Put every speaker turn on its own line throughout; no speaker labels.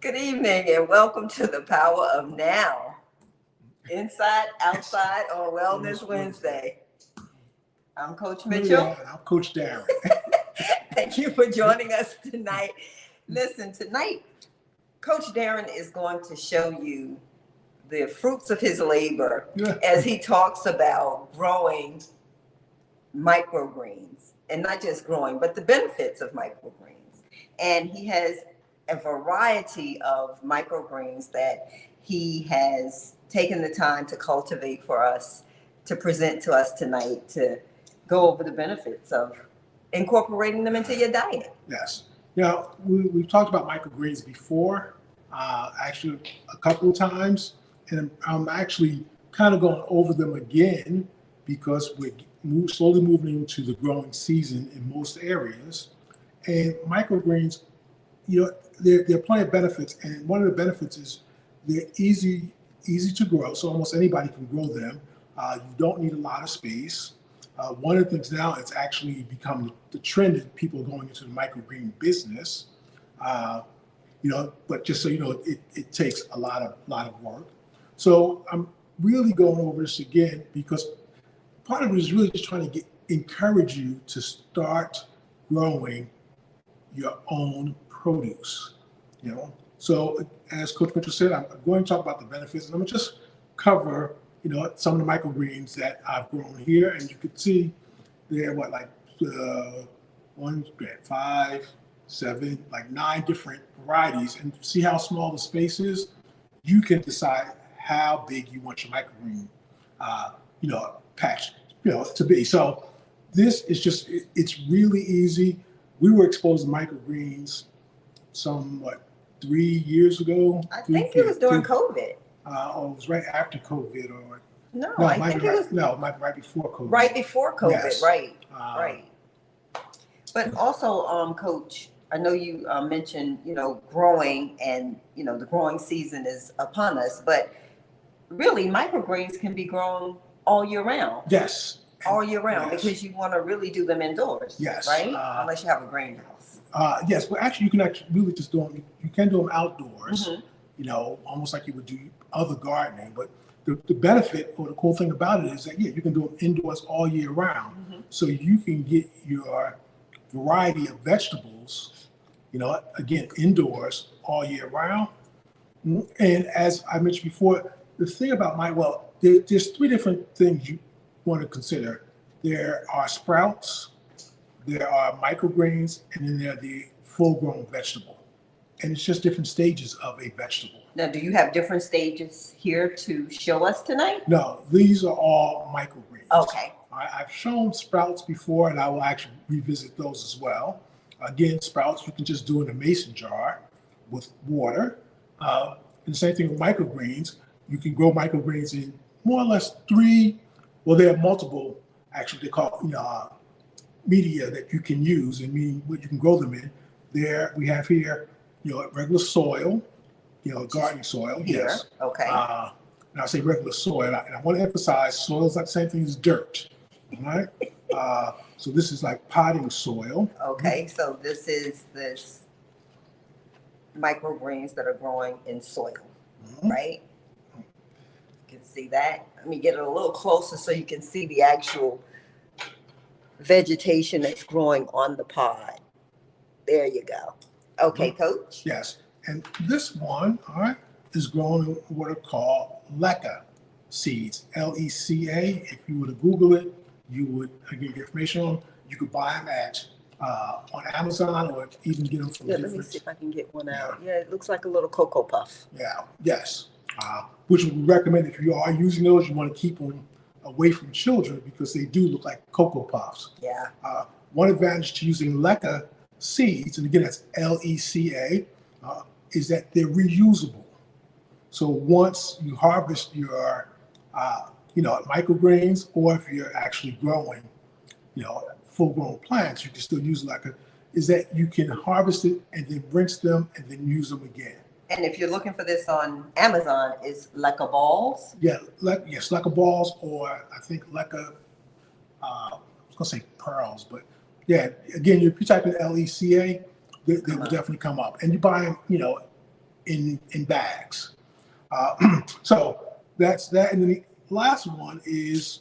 Good evening and welcome to the Power of Now. Inside, outside on Wellness Wednesday. I'm Coach Mitchell.
Yeah, I'm Coach Darren.
Thank you for joining us tonight. Listen, tonight, Coach Darren is going to show you the fruits of his labor as he talks about growing microgreens, and not just growing, but the benefits of microgreens. And he has a variety of microgreens that he has taken the time to cultivate for us to present to us tonight to go over the benefits of incorporating them into your diet.
Yes. Now, we've talked about microgreens before, actually a couple of times, and I'm actually kind of going over them again because we're slowly moving into the growing season in most areas. And microgreens, there are plenty of benefits, and one of the benefits is they're easy to grow, so almost anybody can grow them. You don't need a lot of space. One of the things now, it's actually become the trend that people are going into the microgreen business. But just so you know, it takes a lot of work. So I'm really going over this again because part of it is really just trying to encourage you to start growing your own produce. So as Coach Mitchell said, I'm going to talk about the benefits, and I'm going to just cover some of the microgreens that I've grown here, and you can see they're 1, 5, 7, 9 different varieties, and see how small the space is. You can decide how big you want your microgreen, patch, to be. So this is it's really easy. We were exposed to microgreens 3 years ago.
I think it was during COVID.
It was right after COVID, or
I think it was
might be right before COVID.
Right before COVID,
yes.
Right. But also, Coach, I know you mentioned growing, and the growing season is upon us. But really, microgreens can be grown all year round.
Yes.
All year round,
yes.
because you want to really do them indoors.
Yes.
Right. Unless you have a greenhouse.
Yes, but actually, you can actually really just do them. You can do them outdoors. Mm-hmm. Almost like you would do other gardening. But the benefit or the cool thing about it is that you can do them indoors all year round. Mm-hmm. So you can get your variety of vegetables, again, indoors all year round. And as I mentioned before, the thing about there's 3 different things you want to consider. There are sprouts, there are microgreens, and then there are the full-grown vegetable. And it's just different stages of a vegetable.
Now, do you have different stages here to show us tonight?
No, these are all microgreens.
Okay.
I've shown sprouts before, and I will actually revisit those as well. Again, sprouts you can just do in a mason jar with water. And the same thing with microgreens. You can grow microgreens in more or less 3. Well, there are multiple, actually, they call media that you can use, and meaning what you can grow them in. There we have here, regular soil, gardening soil.
Here.
Yes.
Okay.
And I say regular soil, and I want to emphasize soil is not the same thing as dirt. All right. So this is like potting soil.
Okay. So this is microgreens that are growing in soil, right? You can see that. Let me get it a little closer so you can see the actual vegetation that's growing on the pod. There you go. Okay, Coach.
Yes. And this one, is grown in what are called leca seeds, L-E-C-A. If you were to Google it, you would get information on them. You could buy them on Amazon, or even get them from
let me see if I can get one out. Yeah, it looks like a little Cocoa Puff.
Yeah, yes. Which we recommend if you are using those, you want to keep them away from children because they do look like Cocoa Puffs.
Yeah.
One advantage to using leca seeds, and again, that's L-E-C-A, is that they're reusable. So once you harvest your, microgreens, or if you're actually growing, full-grown plants, you can still use leca, is that you can harvest it and then rinse them and then use them again.
And if you're looking for this on Amazon, it's leca balls?
Yeah, yes, leca balls, or I think leca, I was going to say pearls, but yeah, again, if you type in LECA, they will definitely come up. And you buy them, in bags. So that's that. And then the last one is,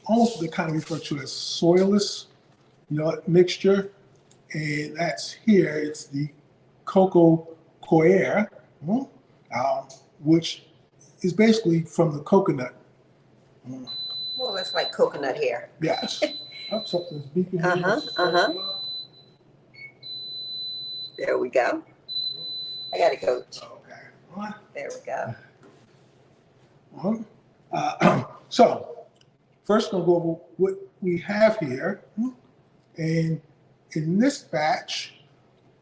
almost what they kind of refer to as soilless, mixture. And that's here. It's the cocoa coir, which is basically from the coconut.
Well, it's like coconut hair.
Yes. Oh, something's beeping.
There we go. I got it, Coach.
Okay.
There we go.
So first, we'll go over what we have here. And in this batch,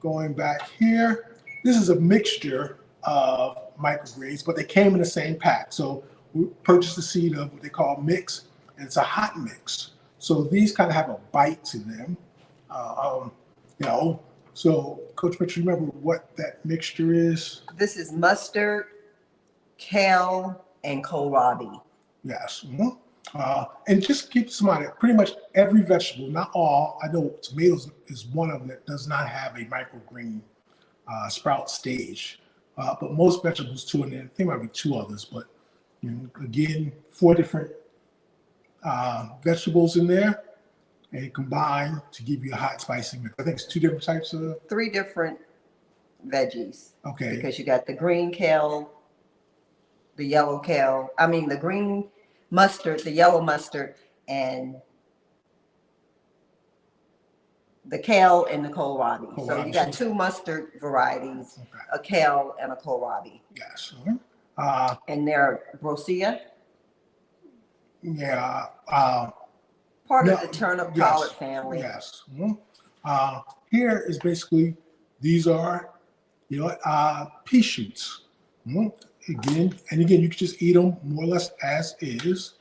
going back here, this is a mixture of microgreens, but they came in the same pack. So we purchased the seed of what they call mix, and it's a hot mix. So these kind of have a bite to them. So Coach Mitch, you remember what that mixture is?
This is mustard, kale, and kohlrabi.
Yes. And just keep in mind that pretty much every vegetable, not all, I know tomatoes is one of them that does not have a microgreen sprout stage. But most vegetables too, and I think there might be two others, but again, 4 different vegetables in there and combine to give you a hot spicy mix. I think it's 2 different types of
3 different veggies.
Okay.
Because you got the green kale, the yellow kale, the green mustard, the yellow mustard, and the kale and the kohlrabi. So you got 2 mustard varieties, a kale and a kohlrabi.
Yes.
And they're Brosia.
Yeah.
Part of the turnip collard family.
Yes. Here is basically, these are, pea shoots. Again, you can just eat them more or less as is.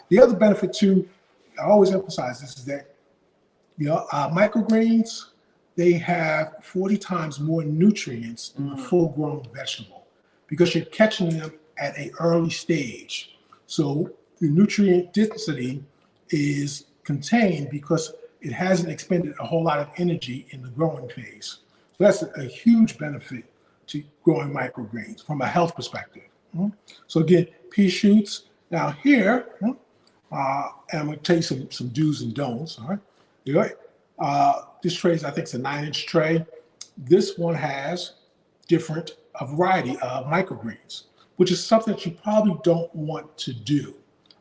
The other benefit too, I always emphasize this, is that microgreens, they have 40 times more nutrients than a full-grown vegetable because you're catching them at an early stage. So the nutrient density is contained because it hasn't expended a whole lot of energy in the growing phase. So that's a huge benefit to growing microgreens from a health perspective. So again, pea shoots. Now here, and I'm going to tell you some do's and don'ts. All right. This tray is, I think, it's a 9-inch tray. This one has a variety of microgreens, which is something that you probably don't want to do.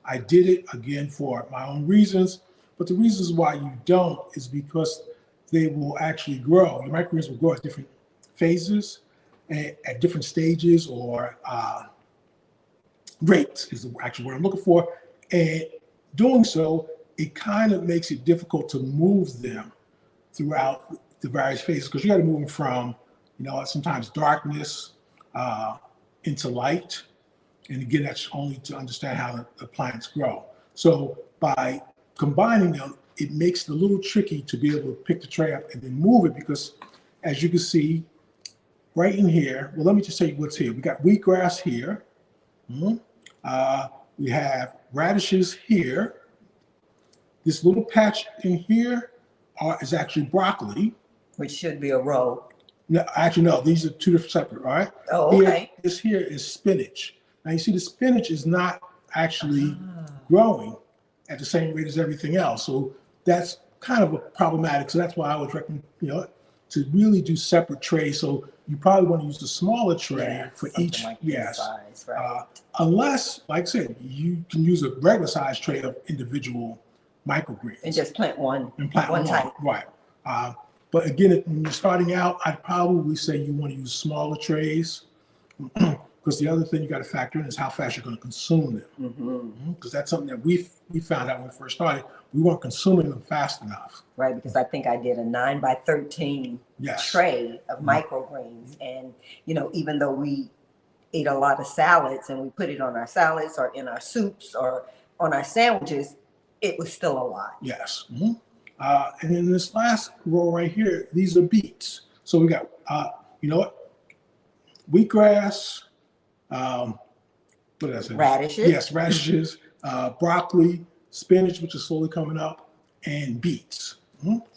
I did it again for my own reasons, but the reasons why you don't is because they will actually grow. The microgreens will grow at different phases, and at different stages or rates is the actual word I'm looking for. And doing so, it kind of makes it difficult to move them throughout the various phases because you got to move them from, sometimes darkness into light. And again, that's only to understand how the plants grow. So by combining them, it makes it a little tricky to be able to pick the tray up and then move it because, as you can see, right in here, well, let me just tell you what's here. We got wheatgrass here. We have radishes here. This little patch in here is actually broccoli.
Which should be a row.
No, actually, no, these are 2 different separate, all right?
Oh, okay.
This here is spinach. Now, you see the spinach is not actually growing at the same rate as everything else. So that's kind of problematic. So that's why I would recommend, to really do separate trays. So you probably want to use the smaller tray for each.
Like
yes.
Size, right.
Unless, like I said, you can use a regular size tray of individual microgreens.
And just plant one.
And plant one
type.
Right. But again, when you're starting out, I'd probably say you want to use smaller trays because the other thing you got to factor in is how fast you're going to consume them. Because that's something that we found out when we first started. We weren't consuming them fast enough.
Right, because I think I did a 9x13 tray of microgreens. And, even though we ate a lot of salads and we put it on our salads or in our soups or on our sandwiches, it was still a lot.
Yes. And then this last row right here, these are beets. So we got, wheatgrass, what else?
Radishes.
Yes, radishes, broccoli, spinach, which is slowly coming up, and beets.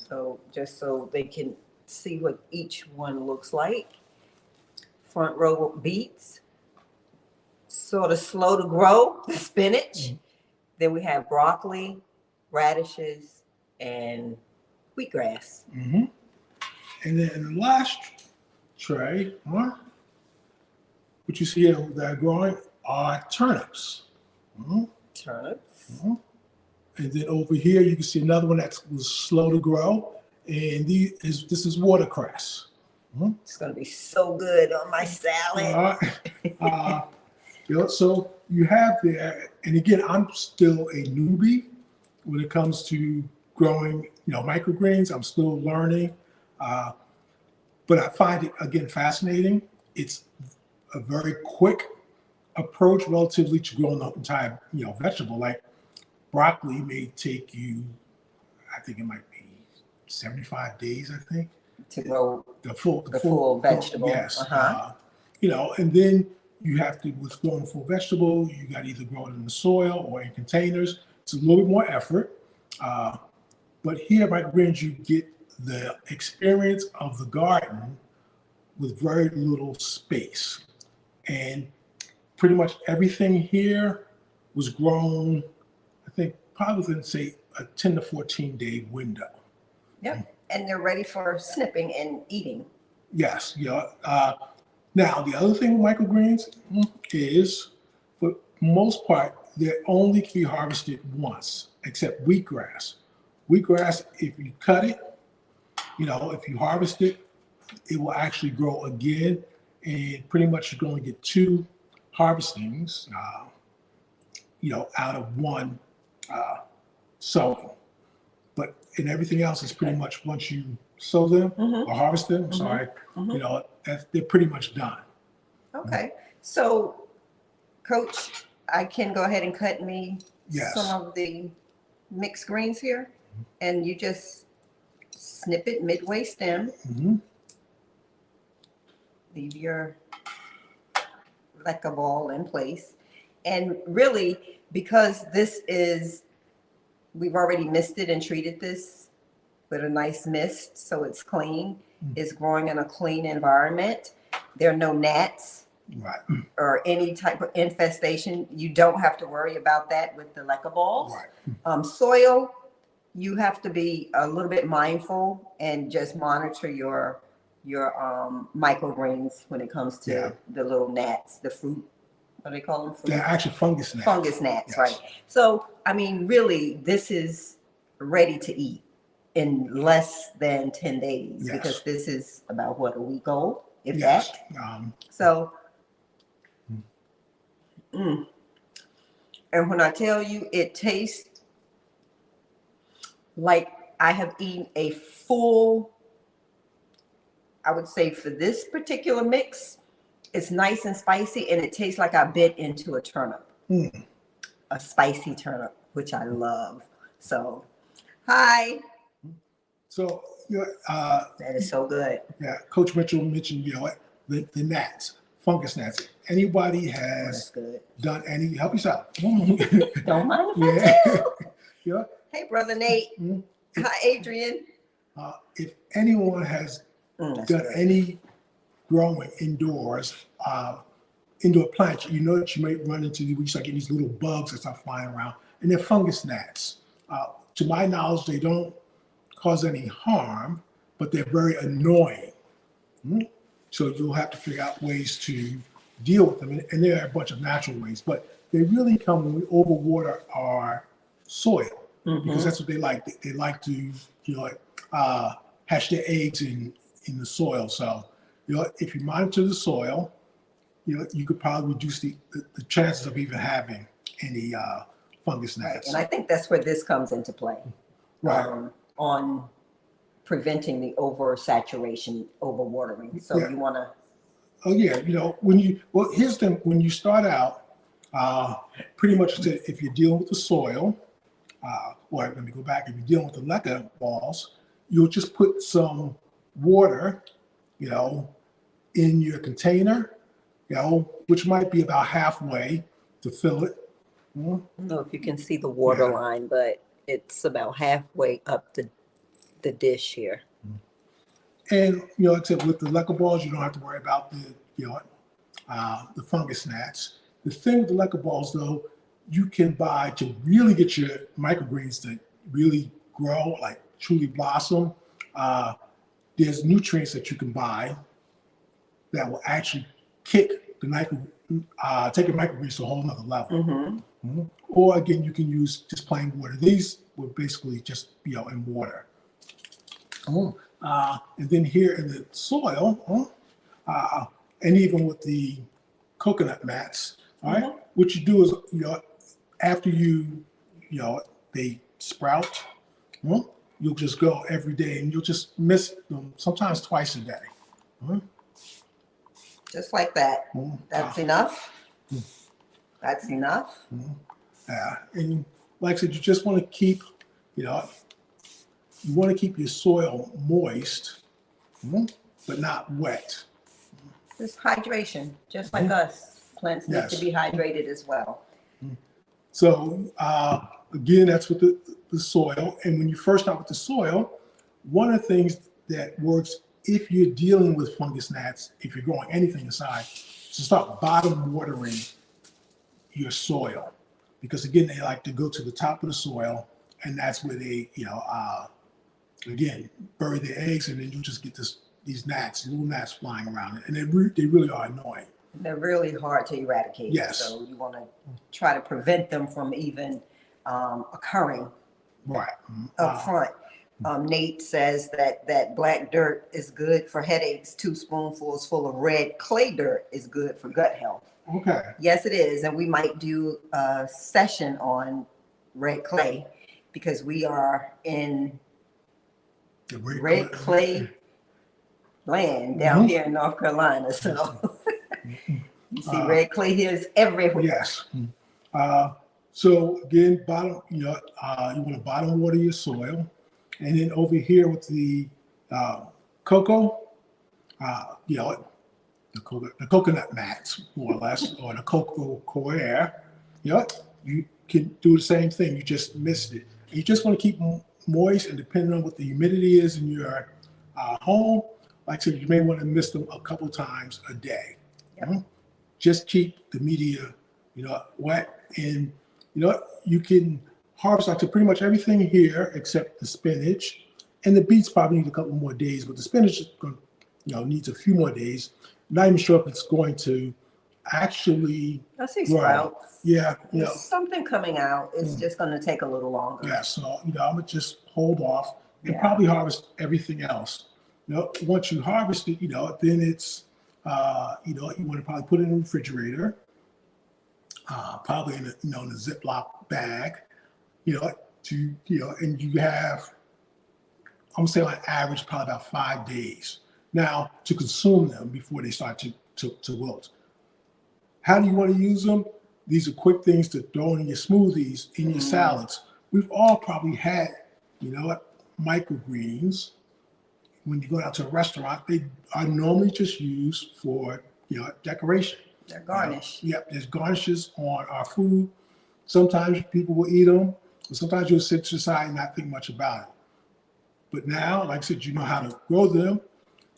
So just so they can see what each one looks like. front row beets, sort of slow to grow, the spinach. Then we have broccoli, radishes, and wheatgrass.
And then in the last tray, what you see here that are growing are turnips.
Turnips.
And then over here, you can see another one that was slow to grow. And this is watercress.
It's going to be so good on my salad.
So you have there, and again, I'm still a newbie when it comes to growing, microgreens. I'm still learning, but I find it again fascinating. It's a very quick approach relatively to growing the entire, vegetable. Like broccoli may take you, I think it might be 75 days. I think
to grow
the full
vegetable.
Yes, and then you have to, with growing full vegetable, you got to either grow it in the soil or in containers. It's a little bit more effort. But here at microgreens, you get the experience of the garden with very little space. And pretty much everything here was grown, I think, probably within, say, a 10 to 14 day window.
Yep. And they're ready for snipping and eating.
Yes. Now, the other thing with microgreens is, for most part, they only can be harvested once, except wheatgrass. Wheatgrass, if you cut it, if you harvest it, it will actually grow again. And pretty much you're going to get 2 harvestings, out of one sowing. But in everything else, it's pretty much once you sow them or harvest them, they're pretty much done.
Okay. So, Coach, I can go ahead and cut me some of the mixed greens here, and you just snip it midway stem. Leave your leca ball in place. And really, because we've already misted and treated this with a nice mist, so it's clean. It's growing in a clean environment. There are no gnats or any type of infestation. You don't have to worry about that with the leca balls. Soil, you have to be a little bit mindful and just monitor your microgreens when it comes to the little gnats, the fruit. What do they call them?
They're actually fungus gnats.
Fungus gnats, right. So, really, this is ready to eat in less than 10 days because this is about, a week old, if that. And when I tell you, it tastes like I have eaten a full, I would say for this particular mix, it's nice and spicy, and it tastes like I bit into a turnip, a spicy turnip, which I love. So, hi.
So,
that is so good.
Yeah, Coach Mitchell mentioned, the gnats, fungus gnats. Anybody has done any, help yourself.
Don't mind if I
do.
Hey, Brother Nate. Hi, Adrian.
If anyone has done any growing indoors, indoor plants, that you might run into, we start getting these little bugs that start flying around, and they're fungus gnats. To my knowledge, they don't cause any harm, but they're very annoying. So you'll have to figure out ways to deal with them, and there are a bunch of natural ways, but they really come when we overwater our soil, because that's what they like. They like to, hatch their eggs in the soil. So, if you monitor the soil, you could probably reduce the chances of even having any fungus gnats.
And I think that's where this comes into play. On preventing the oversaturation, overwatering. So you want to.
Oh yeah, here's the thing. When you start out, pretty much if you're dealing with the soil, or let me go back. If you're dealing with the leca balls, you'll just put some water, in your container, which might be about halfway to fill it.
I don't know if you can see the water line, but it's about halfway up the dish here.
And, except with the leca balls, you don't have to worry about the fungus gnats. The thing with the leca balls, though, you can buy to really get your microgreens to really grow, like truly blossom. There's nutrients that you can buy that will actually kick the take your microgreens to a whole nother level. Or again, you can use just plain water. These will basically just in water. And then here in the soil, and even with the coconut mats, all right, what you do is after they sprout, you'll just go every day and you'll just mist them sometimes twice a day.
Just like that. That's enough. That's enough.
And like I said, you just want to keep, you want to keep your soil moist, but not wet.
Just hydration, just like us. Plants need to be hydrated as well.
So again, that's with the soil. And when you first start with the soil, one of the things that works if you're dealing with fungus gnats, if you're growing anything inside, is to start bottom watering your soil. Because again, they like to go to the top of the soil, and that's where they, again, bury their eggs, and then you just get these little gnats flying around it. And they really are annoying.
They're really hard to eradicate.
Yes.
So you want to try to prevent them from even occurring up front. Nate says that black dirt is good for headaches. 2 spoonfuls full of red clay dirt is good for gut health.
Okay.
Yes, it is. And we might do a session on red clay because we are in
The
red clay land down here in North Carolina. So you see red clay here is everywhere.
Yes. So again, you want to bottom water your soil. And then over here with the cocoa, the coconut mats, more or less, or the cocoa coir, you can do the same thing. You just mist it. You just want to keep moist, and depending on what the humidity is in your home, like I said, you may want to mist them a couple times a day. Just keep the media, wet, and you can harvest out to pretty much everything here except the spinach, and the beets probably need a couple more days, but the spinach is going, needs a few more days. Not even sure if it's going to actually
I see
grow.
sprouts.
Yeah,
There's something coming out. It's just going to take a little longer.
Yeah, so I'm gonna just hold off and probably harvest everything else. Once you harvest it, then it's you want to probably put it in the refrigerator, probably in a Ziploc bag, and you have, I'm gonna say on average probably about 5 days now to consume them before they start to wilt. How do you want to use them? These are quick things to throw in your smoothies, in your salads. We've all probably had, microgreens. When you go out to a restaurant, they are normally just used for, decoration.
They're garnish.
There's garnishes on our food. Sometimes people will eat them, but sometimes you'll sit to the side and not think much about it. But now, like I said, you know how to grow them.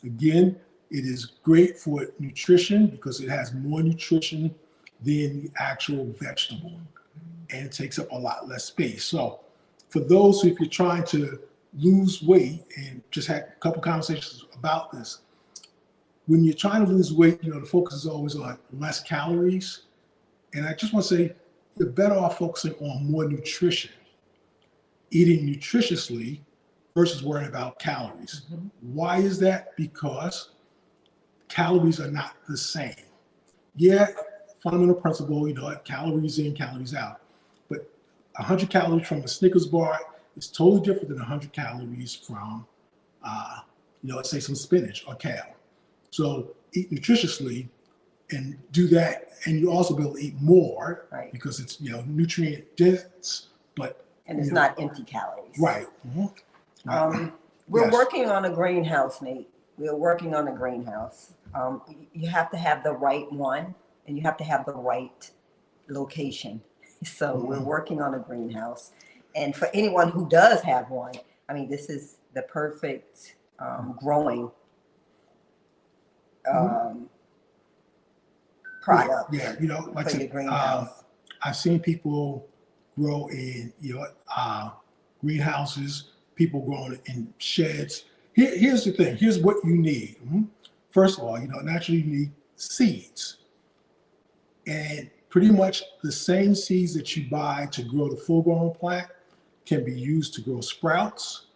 Again, it is great for nutrition because it has more nutrition than the actual vegetable, and it takes up a lot less space. So for those who, if you're trying to lose weight, and just had a couple conversations about this, when you're trying to lose weight, the focus is always on less calories. And I just want to say, you're better off focusing on more nutrition, eating nutritiously versus worrying about calories. Why is that? Because calories are not the same. Yeah, fundamental principle, calories in, calories out. But 100 calories from a Snickers bar is totally different than 100 calories from, let's say some spinach or kale. So eat nutritiously and do that. And you also be able to eat more because it's, nutrient dense, and
it's not empty calories.
Right.
We're working on a greenhouse, Nate. We're working on a greenhouse. You have to have the right one, and you have to have the right location. So we're working on a greenhouse. And for anyone who does have one, this is the perfect growing product
Yeah, you know, like I
for your
said,
greenhouse.
I've seen people grow in, greenhouses, people growing in sheds. Here's the thing. Here's what you need. First of all, naturally you need seeds. And pretty much the same seeds that you buy to grow the full-grown plant can be used to grow sprouts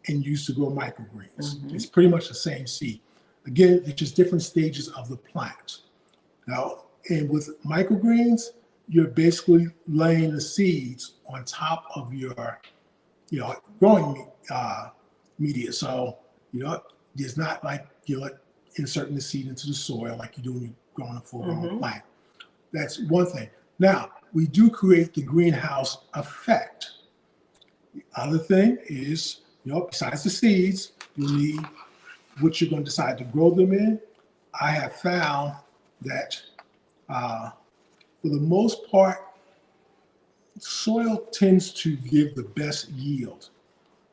and used to grow microgreens. It's pretty much the same seed. Again, it's just different stages of the plant. Now, and with microgreens, you're basically laying the seeds on top of your, growing media. So, it's not like you're inserting the seed into the soil like you do when you're growing a full-grown plant. That's one thing. Now, we do create the greenhouse effect. The other thing is, besides the seeds, you need what you're going to decide to grow them in. I have found that for the most part, soil tends to give the best yield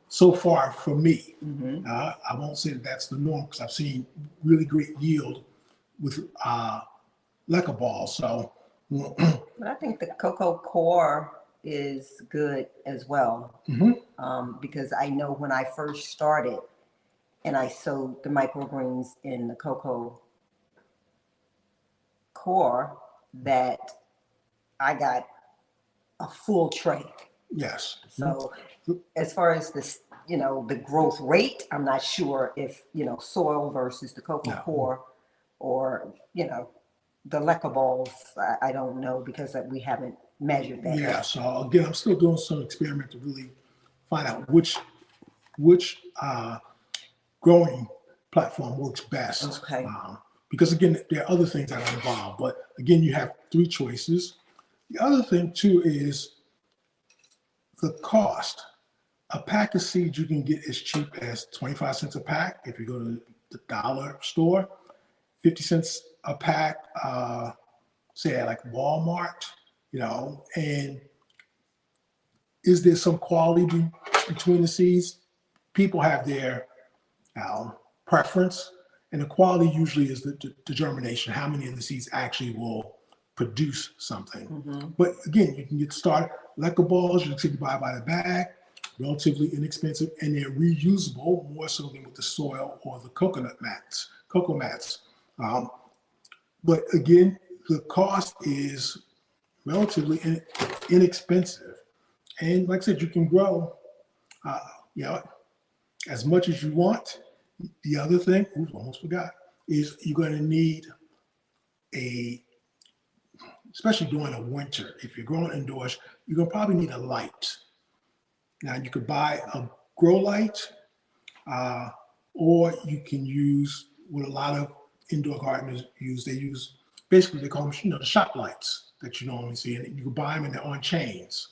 so far for me. I won't say that that's the norm because I've seen really great yield with leca balls. So,
But I think the cocoa core is good as well, because I know when I first started and I sowed the microgreens in the cocoa core, that I got a full tray.
yes.
So as far as this, the growth rate, I'm not sure if, soil versus the cocoa core or, the leca balls, I don't know because we haven't measured that
Yeah,
yet.
so again, I'm still doing some experiment to really find out which growing platform works best.
Okay.
Because again, there are other things that are involved, but again, you have three choices. The other thing too is the cost. A pack of seeds you can get as cheap as 25 cents a pack if you go to the dollar store, 50 cents a pack, say at like Walmart, and is there some quality between the seeds? People have their preference, and the quality usually is the germination, how many of the seeds actually will produce something. But again, you can get started. Leca balls, you can buy by the bag, relatively inexpensive, and they're reusable more so than with the soil or the cocoa mats. But again, the cost is relatively inexpensive. And like I said, you can grow, as much as you want. The other thing, almost forgot, is you're going to need especially during the winter, if you're growing indoors, you're going to probably need a light. Now, you could buy a grow light, or you can use what a lot of indoor gardeners use. They call them, the shop lights that you normally see. And you can buy them and they're on chains,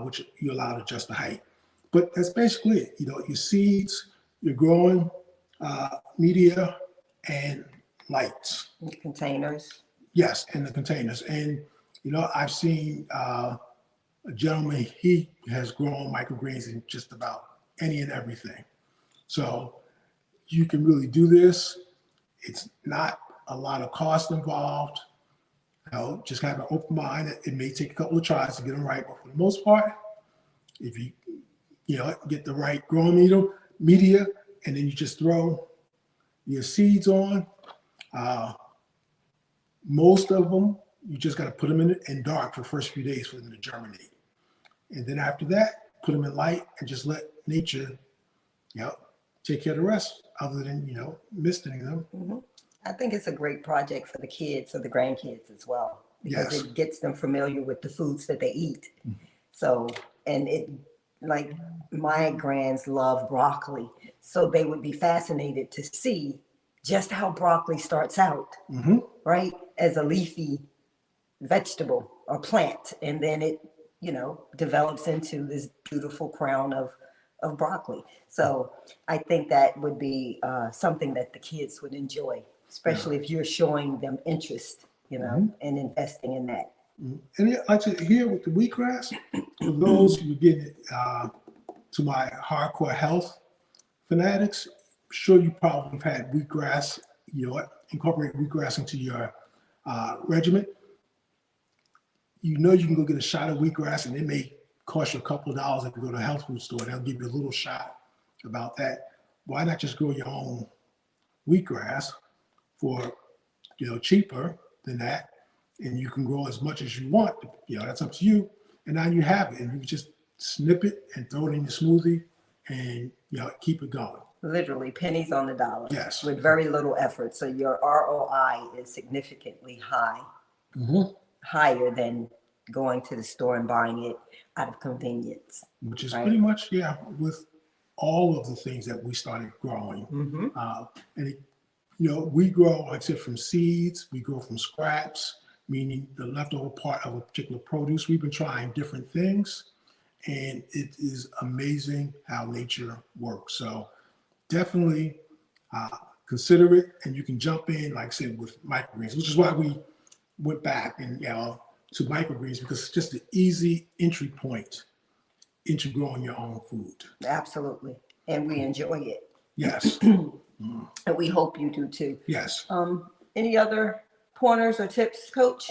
which you allow to adjust the height. But that's basically it. Your seeds, your growing media, and lights.
Containers.
Yes, and the containers. And, I've seen a gentleman, he has grown microgreens in just about any and everything. So you can really do this. It's not a lot of cost involved. Just have an open mind. It may take a couple of tries to get them right, but for the most part, if you get the right growing media, and then you just throw your seeds on. Most of them, you just got to put them in dark for the first few days for them to germinate. And then after that, put them in light and just let nature, take care of the rest other than, misting them.
I think it's a great project for the kids or the grandkids as well, because it gets them familiar with the foods that they eat. So, and like my grands love broccoli. So they would be fascinated to see just how broccoli starts out, right? As a leafy vegetable or plant. And then it, develops into this beautiful crown of broccoli. So I think that would be something that the kids would enjoy, especially if you're showing them interest, and investing in that.
And actually here with the wheatgrass, for those who get to my hardcore health fanatics, sure you probably have had wheatgrass, incorporate wheatgrass into your regimen. You know you can go get a shot of wheatgrass, and it may cost you a couple of dollars if you go to a health food store. They'll give you a little shot about that. Why not just grow your own wheatgrass for cheaper than that, and you can grow as much as you want. That's up to you. And now you have it, and you can just snip it and throw it in your smoothie, and keep it going.
Literally pennies on the dollar.
Yes.
With very little effort. So your ROI is significantly higher than going to the store and buying it out of convenience.
Which is
right?
pretty much, with all of the things that we started growing. And we grow, like I said, from seeds, we grow from scraps, meaning the leftover part of a particular produce. We've been trying different things, and it is amazing how nature works. So definitely consider it, and you can jump in, like I said, with microgreens, which is why we went back and to microgreens, because it's just an easy entry point into growing your own food.
Absolutely. And we enjoy it.
Yes.
And we hope you do too.
Yes.
Any other pointers or tips, Coach?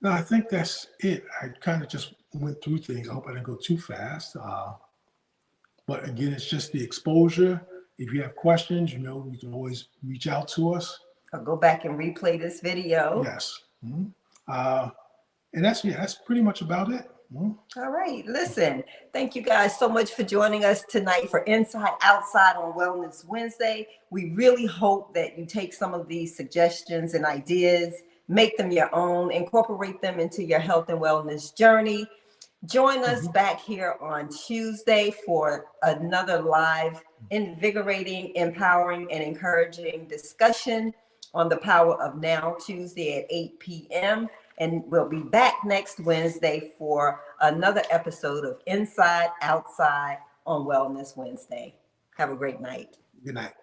No, I think that's it. I kind of just went through things. I hope I didn't go too fast. But again, it's just the exposure. If you have questions, you can always reach out to us.
Or go back and replay this video.
Yes. And that's pretty much about it.
All right. Listen, thank you guys so much for joining us tonight for Inside Outside on Wellness Wednesday. We really hope that you take some of these suggestions and ideas, make them your own, incorporate them into your health and wellness journey. Join us back here on Tuesday for another live, invigorating, empowering, and encouraging discussion on the power of now, Tuesday at 8 p.m. And we'll be back next Wednesday for another episode of Inside Outside on Wellness Wednesday. Have a great night.
Good night.